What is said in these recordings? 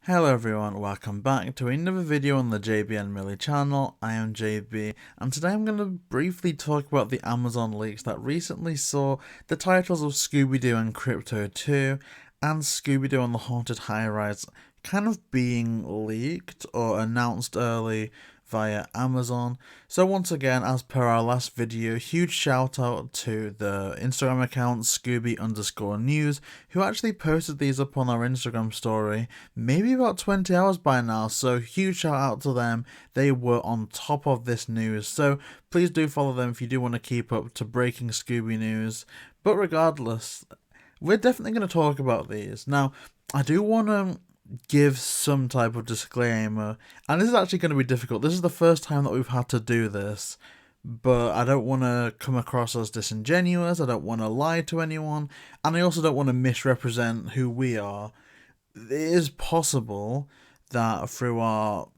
Hello everyone, welcome back to another video on the JayBee Milly channel. I am JayBee, and today I'm going to briefly talk about the Amazon leaks that recently saw the titles of Scooby-Doo and Krypto 2 and Scooby-Doo and the Haunted High-Rise kind of being leaked or announced early via Amazon. So once again, as per our last video, huge shout out to the Instagram account Scooby_news, who actually posted these up on our Instagram story maybe about 20 hours by now, so huge shout out to them. They were on top of this news, so please do follow them if you do want to keep up to breaking Scooby news. But regardless, we're definitely going to talk about these. Now, I do want to give some type of disclaimer, and this is actually going to be difficult. This is the first time that we've had to do this, but I don't want to come across as disingenuous, I don't want to lie to anyone, and I also don't want to misrepresent who we are. It is possible that through our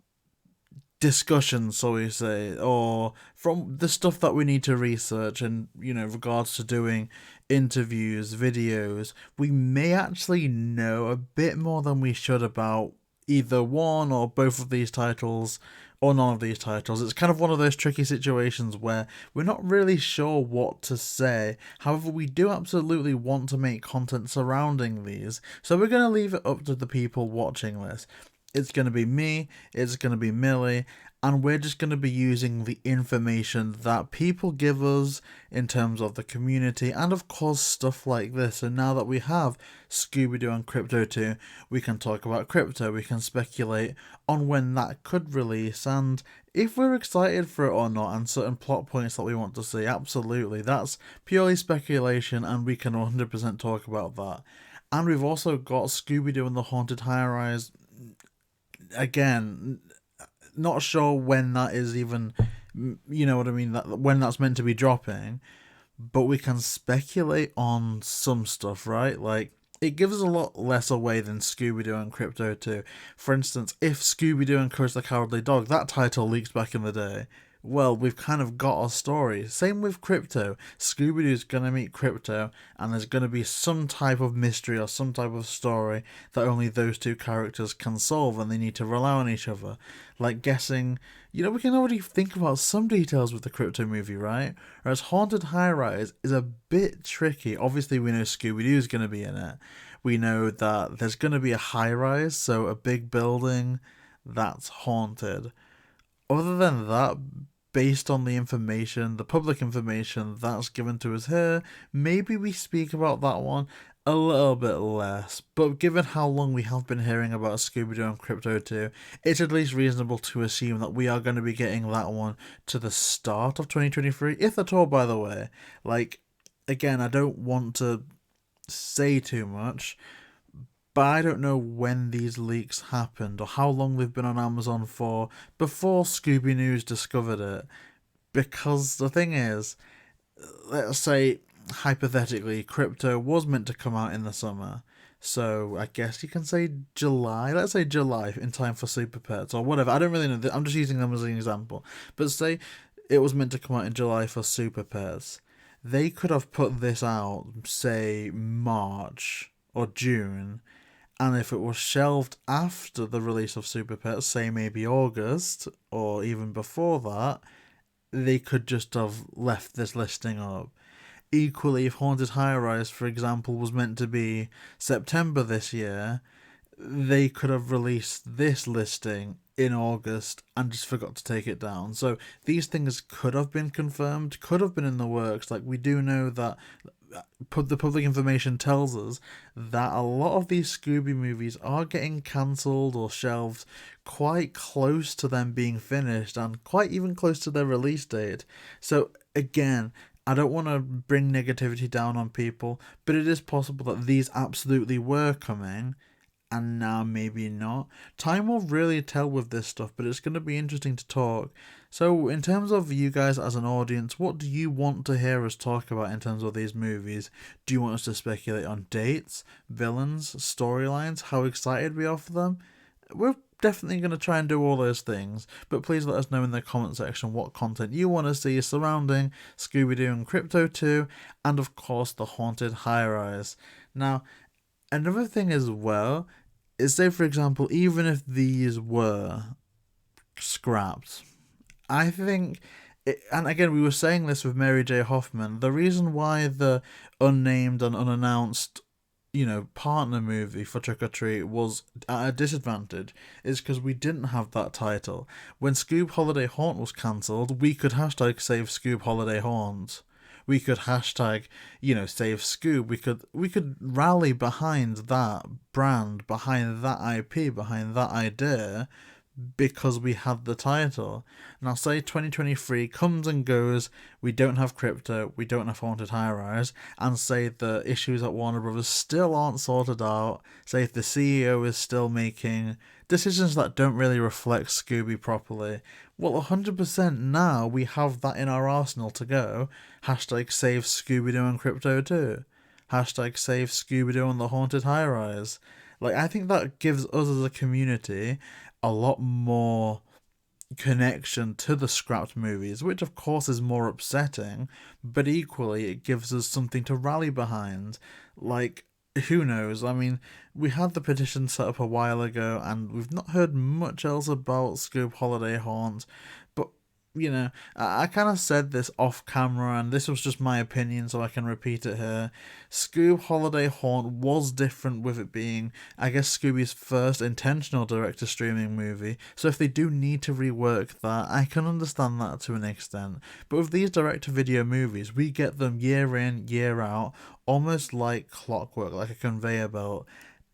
discussions, so we say, or from the stuff that we need to research and, regards to doing interviews, videos, we may actually know a bit more than we should about either one or both of these titles or none of these titles. It's kind of one of those tricky situations where we're not really sure what to say. However, we do absolutely want to make content surrounding these, so we're going to leave it up to the people watching this. It's going to be me, it's going to be Milly, and we're just going to be using the information that people give us in terms of the community and of course stuff like this. And now that we have Scooby-Doo and Krypto 2, we can talk about Krypto, we can speculate on when that could release and if we're excited for it or not, and certain plot points that we want to see. Absolutely, that's purely speculation and we can 100% talk about that. And we've also got Scooby-Doo and the Haunted High-Rise. Again, not sure when that is even, you know what I mean, that when that's meant to be dropping, but we can speculate on some stuff, right? Like, it gives us a lot less away than Scooby-Doo and Krypto 2. For instance, if Scooby-Doo and Courage the Cowardly Dog, that title leaked back in the day, well, we've kind of got a story. Same with Krypto. Scooby-Doo's gonna meet Krypto, and there's gonna be some type of mystery or some type of story that only those two characters can solve, and they need to rely on each other. Like guessing, we can already think about some details with the Krypto movie, right? Whereas Haunted High Rise is a bit tricky. Obviously, we know Scooby-Doo's gonna be in it. We know that there's gonna be a high rise, so a big building that's haunted. Other than that, based on the information, the public information that's given to us here, maybe we speak about that one a little bit less. But given how long we have been hearing about Scooby-Doo and Krypto 2, it's at least reasonable to assume that we are going to be getting that one to the start of 2023, if at all, by the way. Like, again, I don't want to say too much, but I don't know when these leaks happened or how long they've been on Amazon for before Scooby News discovered it. Because the thing is, let's say, hypothetically, Krypto was meant to come out in the summer. So I guess you can say July. Let's say July in time for Super Pets or whatever. I don't really know. I'm just using them as an example. But say it was meant to come out in July for Super Pets. They could have put this out, say, March or June, and if it was shelved after the release of Super Pets, say maybe August, or even before that, they could just have left this listing up. Equally, if Haunted High Rise, for example, was meant to be September this year, they could have released this listing in August and just forgot to take it down. So these things could have been confirmed, could have been in the works. Like, we do know that the public information tells us that a lot of these Scooby movies are getting cancelled or shelved quite close to them being finished and quite even close to their release date. So again, I don't want to bring negativity down on people, but it is possible that these absolutely were coming and now maybe not. Time will really tell with this stuff, but it's going to be interesting to talk. So in terms of you guys as an audience, what do you want to hear us talk about in terms of these movies? Do you want us to speculate on dates, villains, storylines, how excited we are for them? We're definitely going to try and do all those things, but please let us know in the comment section what content you want to see surrounding Scooby-Doo and Krypto 2, and of course the Haunted High Rise. Now, another thing as well say for example, even if these were scrapped, I think, and again, we were saying this with Mary J. Hoffman, the reason why the unnamed and unannounced, partner movie for Trick or Treat was at a disadvantage is because we didn't have that title. When Scoob Holiday Haunt was cancelled, we could hashtag save Scoob Holiday Haunt. We could hashtag, save Scoob. We could rally behind that brand, behind that IP, behind that idea, because we had the title. Now, say 2023 comes and goes, we don't have Krypto, we don't have Haunted High Rise, and say the issues at Warner Brothers still aren't sorted out, say if the CEO is still making decisions that don't really reflect Scooby properly, well, 100% now we have that in our arsenal to go. Hashtag save Scooby-Doo and Krypto too. Hashtag save Scooby-Doo and the Haunted High Rise. Like, I think that gives us as a community a lot more connection to the scrapped movies, which of course is more upsetting, but equally it gives us something to rally behind. Like, who knows? I mean, we had the petition set up a while ago, and we've not heard much else about Scoob Holiday Haunt, but I kind of said this off camera, and this was just my opinion, so I can repeat it here. Scoob Holiday Haunt was different with it being, I guess, Scooby's first intentional direct-to-streaming movie, so if they do need to rework that, I can understand that to an extent. But with these direct-to-video movies, we get them year in, year out, almost like clockwork, like a conveyor belt.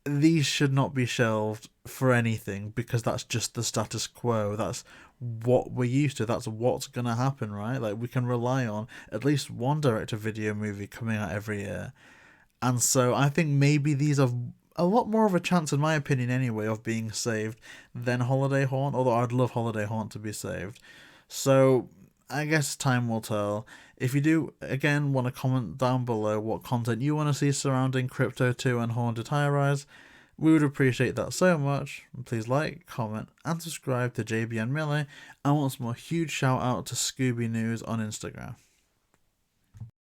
These should not be shelved for anything because that's just the status quo. That's what we're used to. That's what's gonna happen, right? Like, we can rely on at least one direct-to-video movie coming out every year. And so I think maybe these have a lot more of a chance, in my opinion anyway, of being saved than Holiday Haunt, although I'd love Holiday Haunt to be saved. So I guess time will tell. If you do, again, want to comment down below what content you want to see surrounding Krypto 2 and Haunted High Rise, we would appreciate that so much. Please like, comment, and subscribe to JayBee Milly. And once more, huge shout out to Scooby News on Instagram.